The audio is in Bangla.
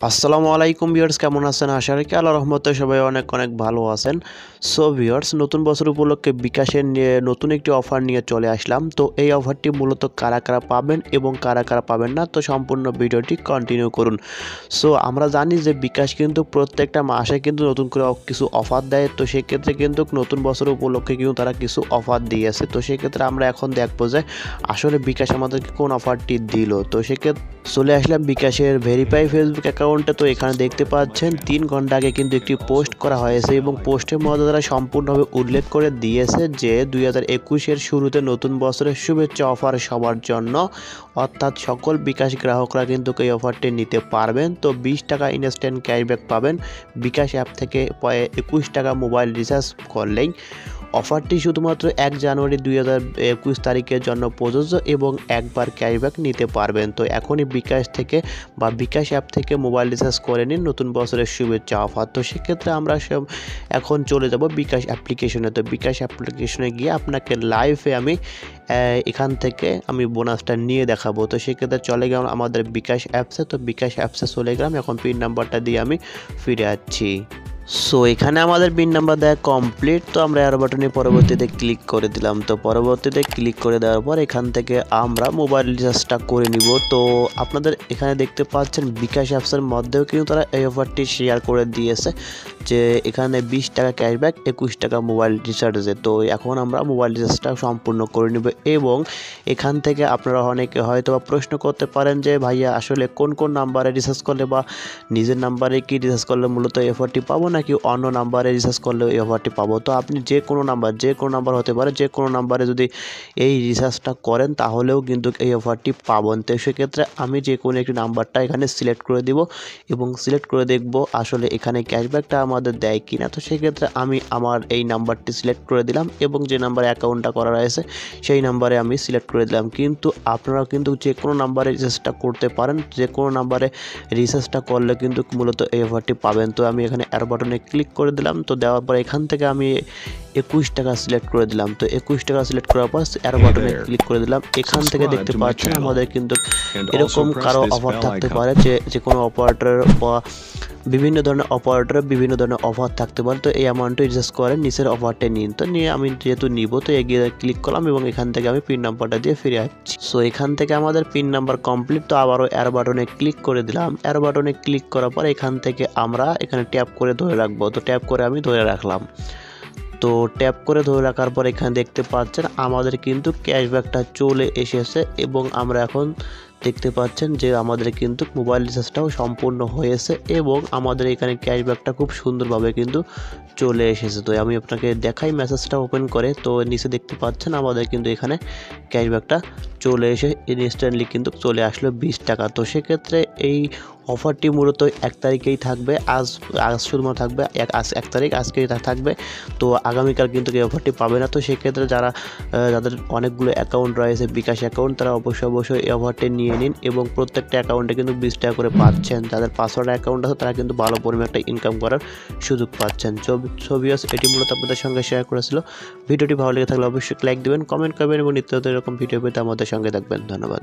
আসসালামু আলাইকুম ভিউয়ার্স, কেমন আছেন? আশা রাখি আল্লাহর রহমতে সবাই অনেক অনেক ভালো আছেন। সো ভিউয়ার্স, নতুন বছর উপলক্ষে বিকাশের নিয়ে নতুন একটি অফার নিয়ে চলে আসলাম। তো এই অফারটি মূলত কারা কারা পাবেন এবং কারা কারা পাবেন না, তো সম্পূর্ণ ভিডিওটি কন্টিনিউ করুন। সো আমরা জানি যে বিকাশ কিন্তু প্রত্যেকটা মাসে কিন্তু নতুন করে কিছু অফার দেয়। তো সেক্ষেত্রে কিন্তু নতুন বছর উপলক্ষে কিন্তু তারা কিছু অফার দিয়েছে। তো সেক্ষেত্রে আমরা এখন দেখবো যে আসলে বিকাশ আমাদেরকে কোন অফারটি দিল। তো সেক্ষেত্রে চলে আসলাম বিকাশের ভেরিফাই ফেসবুক অ্যাকাউন্টে। তো এখানে দেখতে পাচ্ছেন 3 ঘন্টা আগে কিন্তু একটি পোস্ট করা হয়েছে এবং পোস্টের মধ্যে তারা সম্পূর্ণভাবে উল্লেখ করে দিয়েছে যে 2021-এর শুরুতে নতুন বছরের শুভেচ্ছা অফার সবার জন্য, অর্থাৎ সকল বিকাশ গ্রাহকরা কিন্তু এই অফারটি নিতে পারবেন। তো 20 টাকা ইনস্ট্যান্ট ক্যাশব্যাক পাবেন বিকাশ অ্যাপ থেকে 21 টাকা মোবাইল রিচার্জ করলেই। অফারটি শুধুমাত্র 1 জানুয়ারি 2021 তারিখের জন্য প্রযোজ্য এবং একবার ক্যাশব্যাক নিতে পারবেন। তো এখনই বিকাশ থেকে বা বিকাশ অ্যাপ থেকে মোবাইল রিচার্জ করে নিন নতুন বছরের শুভেচ্ছা অফার। তো সেক্ষেত্রে আমরা এখন চলে যাব বিকাশ অ্যাপ্লিকেশনে। তো বিকাশ অ্যাপ্লিকেশনে গিয়ে আপনাকে লাইভে আমি এখান থেকে আমি বোনাসটা নিয়ে দেখাবো। তো সেক্ষেত্রে চলে গেলাম আমাদের বিকাশ অ্যাপসে। তো বিকাশ অ্যাপসে চলে গেলাম, এখন পিন নাম্বারটা দিয়ে আমি ফিরে আসছি। সো এখানে আমাদের পিন নাম্বার দেওয়া কমপ্লিট। তো আমরা অ্যারো বাটনে পরবর্তীতে ক্লিক করে দিলাম। তো পরবর্তীতে ক্লিক করে দেওয়ার পর এখান থেকে আমরা মোবাইল রিচার্জটা করে নিব। তো আপনাদের এখানে দেখতে পাচ্ছেন বিকাশ অ্যাপসের মধ্যেও কিন্তু তারা এই অফারটি শেয়ার করে দিয়েছে যে এখানে 20 টাকা ক্যাশব্যাক 21 টাকা মোবাইল রিচার্জে। তো এখন আমরা মোবাইল রিচার্জটা সম্পূর্ণ করে নিব এবং এখান থেকে আপনারা অনেকে হয়তো প্রশ্ন করতে পারেন যে ভাইয়া আসলে কোন কোন নাম্বারে রিচার্জ করলে বা নিজের নাম্বারে কি রিচার্জ করলে মূলত এই অফারটি পাবো নাকি অন্য নাম্বারে রিচার্জ করলে এই অফারটি পাবো। তো আপনি যে কোনো নাম্বার হতে পারে, যে কোনো নাম্বারে যদি এই রিচার্জটা করেন তাহলেও কিন্তু এই অফারটি পাবেন। তো সেক্ষেত্রে আমি যে কোনো একটি নাম্বারটা এখানে সিলেক্ট করে দিব এবং সিলেক্ট করে দেখব আসলে এখানে ক্যাশব্যাকটা আমাদের দেয় কিনা। তো সেক্ষেত্রে আমি আমার এই নাম্বারটি সিলেক্ট করে দিলাম এবং যে নাম্বারে অ্যাকাউন্টটা করা রয়েছে সেই নাম্বারে আমি সিলেক্ট করে দিলাম। কিন্তু আপনারাও কিন্তু যে কোনো নাম্বারে রিচার্জটা করতে পারেন, যে কোনো নাম্বারে রিচার্জটা করলে কিন্তু মূলত এই অফারটি পাবেন। তো আমি এখানে অ্যারো বাটনে ক্লিক করে দিলাম। তো দেওয়ার পর এখান থেকে আমি 21 টাকা সিলেক্ট করে দিলাম। তো 21 টাকা সিলেক্ট করার পর অ্যারো বাটনে ক্লিক করে দিলাম। এখান থেকে দেখতে পাচ্ছেন আমাদের কিন্তু এরকম কারো অফার থাকতে পারে যে কোনো অপারেটর বা বিভিন্ন ধরনের বিভিন্ন ধরনের অফার থাকতে পারে। তো এই অ্যামাউন্টে রিচার্জ করে নিচের অফারটা নিন। তো নিয়ে আমি যেহেতু নিব তো এগিয়ে ক্লিক করলাম এবং এখান থেকে আমি পিন নাম্বারটা দিয়ে ফিরে আসছি। সো এখান থেকে আমাদের পিন নাম্বার কমপ্লিট। তো আবারও অ্যারো বাটনে ক্লিক করে দিলাম। অ্যারো বাটনে ক্লিক করার পর এখান থেকে আমরা এখানে ট্যাপ করে ধরে রাখবো। তো ট্যাপ করে আমি ধরে রাখলাম। তো ট্যাপ করে ধরে রাখার পর এখানে দেখতে পাচ্ছেন আমাদের কিন্তু ক্যাশব্যাকটা চলে এসেছে এবং আমরা এখন দেখতে পাচ্ছেন যে আমাদের কিন্তু মোবাইল রিচার্জটাও সম্পূর্ণ হয়েছে এবং আমাদের এখানে ক্যাশব্যাকটা খুব সুন্দরভাবে কিন্তু চলে এসেছে। তো আমি আপনাকে দেখাই মেসেজটা ওপেন করে। তো নিচে দেখতে পাচ্ছেন আমাদের কিন্তু এখানে ক্যাশব্যাকটা চলে এসে ইনস্ট্যান্টলি কিন্তু চলে আসলো 20 টাকা। তো সেক্ষেত্রে এই অফারটি মূলত 1 তারিখেই থাকবে। আজ শুধুমাত্র থাকবে 1 তারিখ, আজকেই থাকবে। তো আগামীকাল কিন্তু এই অফারটি পাবে না। তো সেক্ষেত্রে যাদের অনেকগুলো অ্যাকাউন্ট রয়েছে বিকাশ অ্যাকাউন্ট, তারা অবশ্যই এই অফারটি নিয়ে নিন এবং প্রত্যেকটা অ্যাকাউন্টে কিন্তু 20 টাকা করে পাচ্ছেন। যাদের 500 অ্যাকাউন্ট আছে তারা কিন্তু ভালো পরিমাণে একটা ইনকাম করার সুযোগ পাচ্ছেন। সো ভিউয়ার্স, এটি মূলত আপনাদের সঙ্গে শেয়ার করেছিল। ভিডিওটি ভালো লেগে থাকলে অবশ্যই লাইক দেবেন, কমেন্ট করবেন এবং নিত্য নতুন এরকম ভিডিও পেতে আমাদের সঙ্গে থাকবেন। ধন্যবাদ।